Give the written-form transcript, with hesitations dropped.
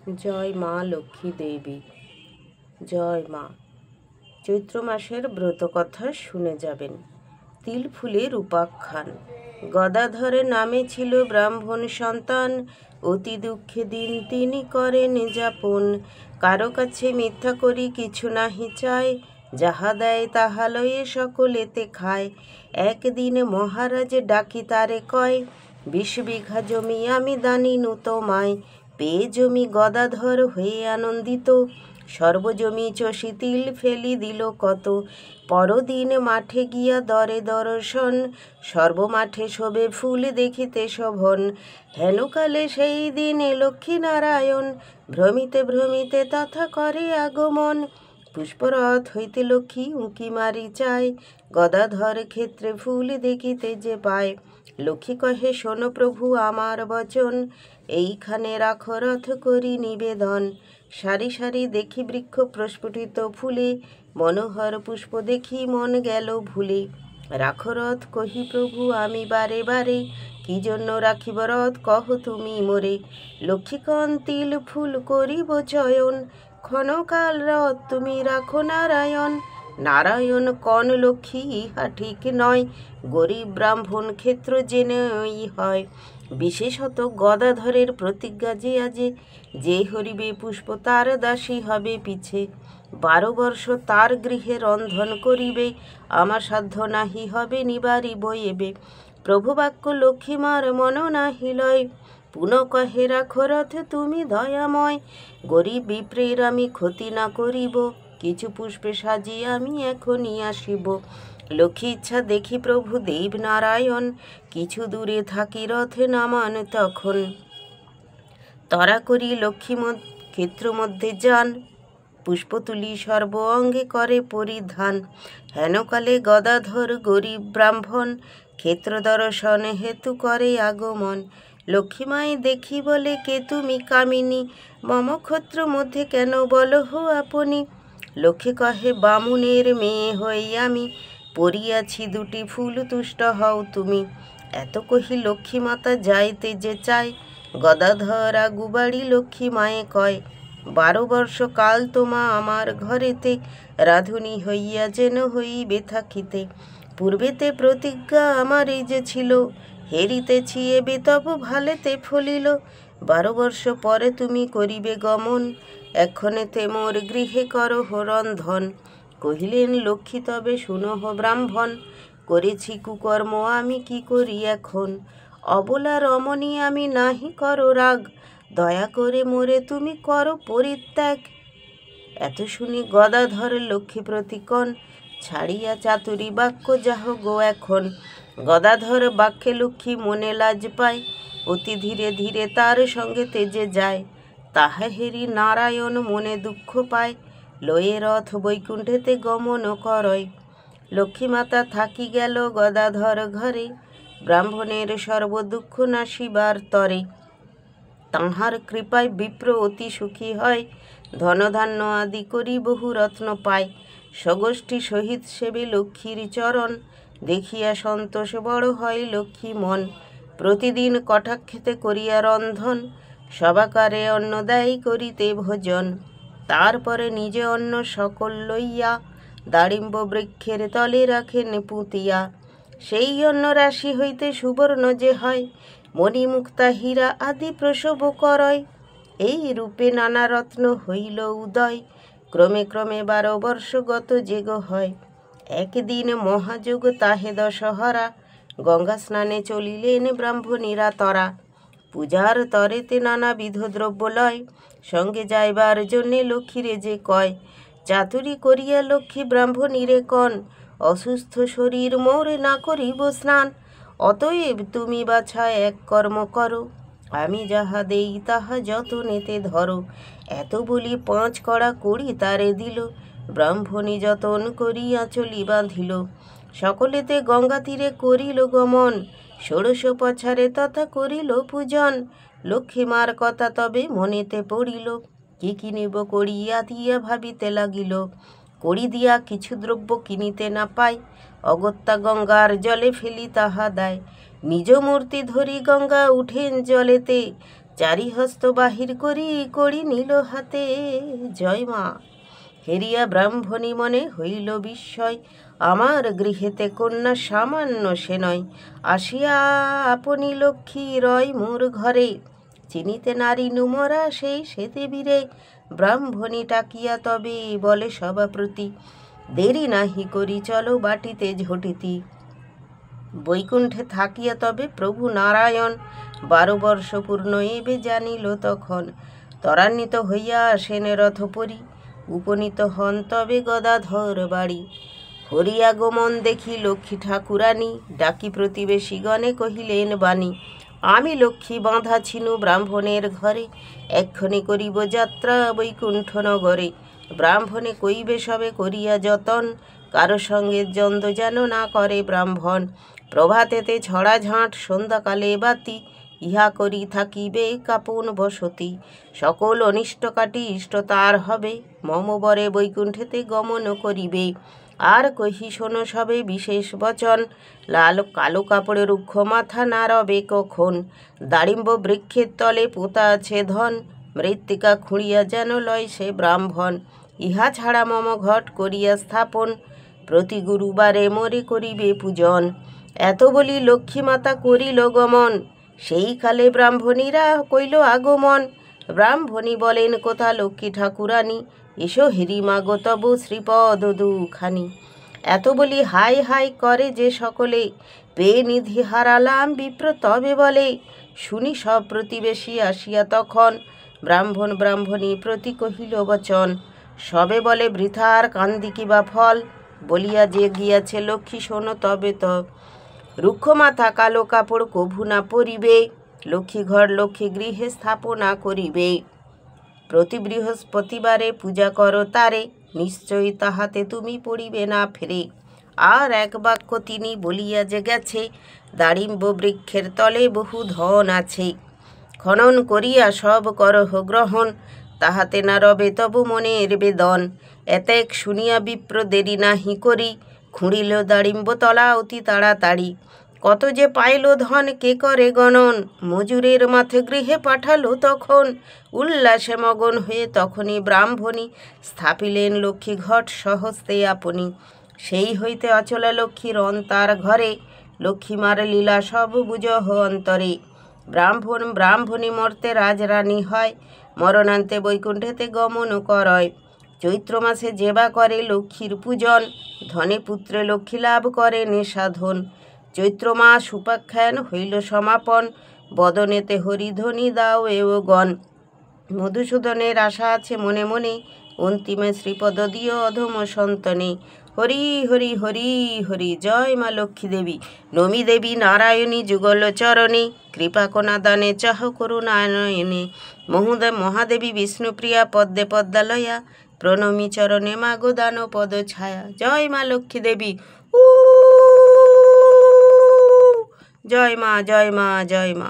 জয় মা লক্ষ্মী দেবী। জয় মা। চৈত্র মাসের ব্রতকথা শুনে যাবেন। তিল ফুলের উপাখ্যান। গদাধরের নামে ছিল ব্রাহ্মণ সন্তান, অতি দুঃখে দিন তিনি করেন যাপন। কারো কাছে মিথ্যা করি কিছু নাহি চায়, যাহা দেয় তাহা লয়ে সকলেতে খায়। একদিন মহারাজ ডাকি তারে কয়, 20 বিঘা জমি আমি দানিনু তোমায়। পেয়ে জমি গদাধর হয়ে আনন্দিত, সর্বজমি চষি তিল ফেলি দিল কত। পরদিন মাঠে গিয়া দরে দর্শন, সর্বমাঠে শোভে ফুল দেখিতে শোভন। হেনকালে সেই দিন লক্ষ্মীনারায়ণ, ভ্রমিতে ভ্রমিতে তথা করে আগমন। পুষ্পরথ হইতে লক্ষ্মী উঁকি মারি চায়, গদাধর ক্ষেত্রে ফুল দেখিতে যে পায়। লক্ষ্মী কহে, শোনো প্রভু আমার বচন, এইখানে রাখো রথ করি নিবেদন। সারি সারি দেখি বৃক্ষ প্রস্ফুটিত ফুলে, মনোহর পুষ্প দেখি মন গেল ভুলে। রাখো রথ কহি প্রভু আমি বারে বারে, কি জন্য রাখিব রথ কহ তুমি মোরে। লক্ষ্মীকণ তিল ফুল করিব চয়ন, ক্ষণকাল রথ তুমি রাখো নারায়ণ। নারায়ণ কন লক্ষ্মী ইহা ঠিক নয়, গরিব ব্রাহ্মণ ক্ষেত্র জেনেই হয়। বিশেষত গদাধরের প্রতিজ্ঞা যে আজে, যে হরিবে পুষ্প তার দাসী হবে পিছে। 12 বর্ষ তার গৃহে রন্ধন করিবে, আমার সাধ্য নাহি হবে নিবারিব এবে। প্রভু বাক্য লক্ষ্মীমার মন নাহি লয়, পুনঃ কহে রাখো রথ তুমি দয়াময়। গরিব বিপ্রের আমি ক্ষতি না করিব, কিছু পুষ্পে সাজিয়ে আমি এখনই আসিব। লক্ষ্মী ইচ্ছা দেখি প্রভু দেব নারায়ণ, কিছু দূরে থাকি রথে নামান তখন। তরা করি লক্ষ্মী ক্ষেত্র মধ্যে যান, পুষ্প তুলি সর্ব অঙ্গে করে পরিধান। হেনকালে গদাধর গরিব ব্রাহ্মণ, ক্ষেত্র দর্শন হেতু করে আগমন। লক্ষ্মীমাই দেখি বলে, কে তুমি কামিনী, মম ক্ষেত্র মধ্যে কেন বলো হো আপনি। লক্ষ্মী কহে, বামুনের মেয়ে হই আমি, পরিয়াছি 2টি ফুল তুষ্ট হও তুমি। এত কহি লক্ষ্মী মাতা যাইতে যে চায়, গদাধর আগুবাড়ি লক্ষ্মী মায়ে কয়, 12 বর্ষ কাল তোমা আমার ঘরেতে, রাধুনী হইয়া যেন হইবে থাকিতে। পূর্বেতে প্রতিজ্ঞা আমার এই যে ছিল, হেরিতেছি এবে তব ভালেতে ফলিল। 12 বর্ষ পরে তুমি করিবে গমন, এক্ষণেতে মোর গৃহে করহ রন্ধন। কহিলেন লক্ষ্মী, তবে শুনহ ব্রাহ্মণ, করেছি কুকর্ম আমি কি করি এখন। অবলা রমণী আমি নাহি করো রাগ, দয়া করে মোরে তুমি করো পরিত্যাগ। এত শুনি গদাধর লক্ষ্মী প্রতিকন, ছাড়িয়া চাতুরী বাক্য যাহ গো এখন। গদাধর বাক্যে লক্ষ্মী মনে লাজ পায়, অতি ধীরে ধীরে তার সঙ্গে তেজে যায়। তাহা হেরি নারায়ণ মনে দুঃখ পায়, লয়ে রথ বৈকুণ্ঠেতে গমন করয়। লক্ষ্মীমাতা থাকি গেল গদাধর ঘরে, ব্রাহ্মণের সর্বদুঃখ নাশিবার তরে। তাঁহার কৃপায় বিপ্র অতি সুখী হয়, ধনধান্য আদি করি বহু রত্ন পায়। স্বগোষ্ঠী সহিত সেবে লক্ষ্মীর চরণ, দেখিয়া সন্তোষ বড় হয় লক্ষ্মী মন। প্রতিদিন কটাক্ষেতে করিয়া রন্ধন, সবাকারে অন্ন দেয় করিতে ভোজন। তারপরে নিজে অন্ন সকল লইয়া, দাড়িম্ব বৃক্ষের তলে রাখেন পুঁতিয়া। সেই অন্ন রাশি হইতে সুবর্ণ যে হয়, মণিমুক্তা হীরা আদি প্রসব করয়। এই রূপে নানা রত্ন হইল উদয়, ক্রমে ক্রমে 12 বর্ষ গত যেগ হয়। একদিন মহাযোগ তাহে দশহরা, গঙ্গা স্নানে চলিলেন ব্রাহ্মণীরা তরা। পূজার তরেতে নানাবিধ দ্রব্য লয়, সঙ্গে যাইবার জন্যে লক্ষ্মীরে যে কয়। চাতুরি করিয়া লক্ষ্মী ব্রাহ্মণীরে কন, অসুস্থ শরীর মোর না করিব স্নান। অতএব তুমি বাছা এক কর্ম করো, আমি যাহা দেই তাহা যতনেতে ধরো। এত বলি 5 কড়া কড়ি তারে দিল, ব্রাহ্মণী যতন করিয়া চলি বাঁধিল। সকলেতে গঙ্গা তীরে করিল গমন, 16 পছারে তথা করিল পূজন। লক্ষ্মীমার কথা তবে মনেতে পড়িল, কি কিনিব করিয়া দিয়া ভাবিতে লাগিল। কড়ি দিয়া কিছু দ্রব্য কিনিতে না পায়, অগত্যা গঙ্গার জলে ফেলি তাহা দেয়। নিজ মূর্তি ধরি গঙ্গা উঠেন জলেতে, চারিহস্ত বাহির করি করি নিল হাতে। জয় মা। হেরিয়া ব্রাহ্মণী মনে হইল বিস্ময়, আমার গৃহেতে কন্যা সামান্য সে নয়। আসিয়া আপনি লক্ষ্মী রয় মোর ঘরে, চিনিতে নারী নুমরা সেই সেতে বীরে। ব্রাহ্মণী টাকিয়া তবে বলে সভাপ্রতি, দেরি নাহি করি চলো বাটিতে ঝটিতি। বৈকুণ্ঠে থাকিয়া তবে প্রভু নারায়ণ, 12 বর্ষ পূর্ণ এবে জানিল তখন। ত্বরান্বিত হইয়া আসেন রথপরি, উপনীত হন তবে গদাধর বাড়ি। হরিয়াগমন দেখি লক্ষ্মী ঠাকুরানী, ডাকি প্রতিবেশীগণে কহিলেন বাণী। আমি লক্ষ্মী বাঁধা ছিনু ব্রাহ্মণের ঘরে, এক্ষণে করিব যাত্রা বৈকুণ্ঠ নগরে। ব্রাহ্মণে কইবে সবে করিয়া যতন, কারো সঙ্গে দ্বন্দ্ব যেন না করে ব্রাহ্মণ। প্রভাতেতে ছড়া ঝাঁট সন্ধ্যাকালে বাতি, ইহা করি থাকিবে কাপন বসতি। সকল অনিষ্ট কাটি ইষ্ট তার হবে, মম বরে বৈকুণ্ঠেতে গমন করিবে। আর কহি শোনো সবে বিশেষ বচন, লাল কালো কাপড়ে রুক্ষ মাথা না রবে কখন। দাড়িম্ব বৃক্ষের তলে পোতা আছে ধন, মৃত্তিকা খুঁড়িয়া যেন লয় সে ব্রাহ্মণ। ইহা ছাড়া মম ঘট করিয়া স্থাপন, প্রতি গুরুবারে মোরে করিবে পূজন। এত বলি লক্ষ্মী মাতা করিল গমন, সেই কালে ব্রাহ্মণীরা কইল আগমন। ব্রাহ্মণী বলেন কোথা লক্ষ্মী ঠাকুরানী, এসো হেরি মাগো তব শ্রীপদ দুখানি। এত বলি হাই হাই করে যে সকলে, পেয়ে নিধি হারালাম বিপ্র তবে বলে। শুনি সব প্রতিবেশী আসিয়া তখন, ব্রাহ্মণ ব্রাহ্মণী প্রতি কহিল বচন। সবে বলে বৃথার কান্দি কিবা ফল, বলিয়া যে গিয়াছে লক্ষ্মী শোনো তবে তো। রুক্ষ মাথা কালো কাপড় কভু না পরিবে, লক্ষ্মী ঘর লক্ষ্মী গৃহে স্থাপনা করিবে। প্রতি বৃহস্পতিবারে পূজা করো তারে, নিশ্চয়ই তাহাতে তুমি পড়িবে না ফেরে। আর এক বাক্য তিনি বলিয়া যে গেছে, দাড়িম্ব বৃক্ষের তলে বহু ধন আছে। খনন করিয়া সব করহ গ্রহণ, তাহাতে না রবে তব মনের বেদন। এতেক শুনিয়া বিপ্র দেরি নাহি করি, খুঁড়িল দাড়িম্ব তলা অতি তাড়াতাড়ি। কত যে পাইল ধন কে করে গণন, মজুরের মাথে গৃহে পাঠালো তখন। উল্লাসে মগন হয়ে তখনই ব্রাহ্মণী, স্থাপিলেন লক্ষ্মী ঘট সহস্তে আপনি। সেই হইতে অচলা লক্ষ্মীর অন্তার ঘরে, লক্ষ্মীমার লীলা সব বুঝহ অন্তরে। ব্রাহ্মণ ব্রাহ্মণী মর্তে রাজরানী হয়, মরণান্তে বৈকুণ্ঠেতে গমন করয়। চৈত্র মাসে যেবা করে লক্ষ্মীর পূজন, ধনে পুত্রে লক্ষ্মী লাভ করে নেশাধন। চৈত্র মাস উপাখ্যান হইল সমাপন, বদনেতে হরিধ্বনি দাও এও গণ। মধুসূদনের আশা আছে মনে মনে, অন্তিমে শ্রীপদ দিও অধম সন্তনে। হরি হরি হরি হরি, জয় মা লক্ষ্মী দেবী। নমি দেবী নারায়ণী যুগল চরণে, কৃপা কোনা দানে চাহ করুণানয়নে। মহাদেবী বিষ্ণুপ্রিয়া পদ্মে পদ্মালয়া, প্রণমী চরণে মাগো দান পদ ছায়া। জয় মা লক্ষ্মী দেবী। জয় মা জয় মা জয় মা।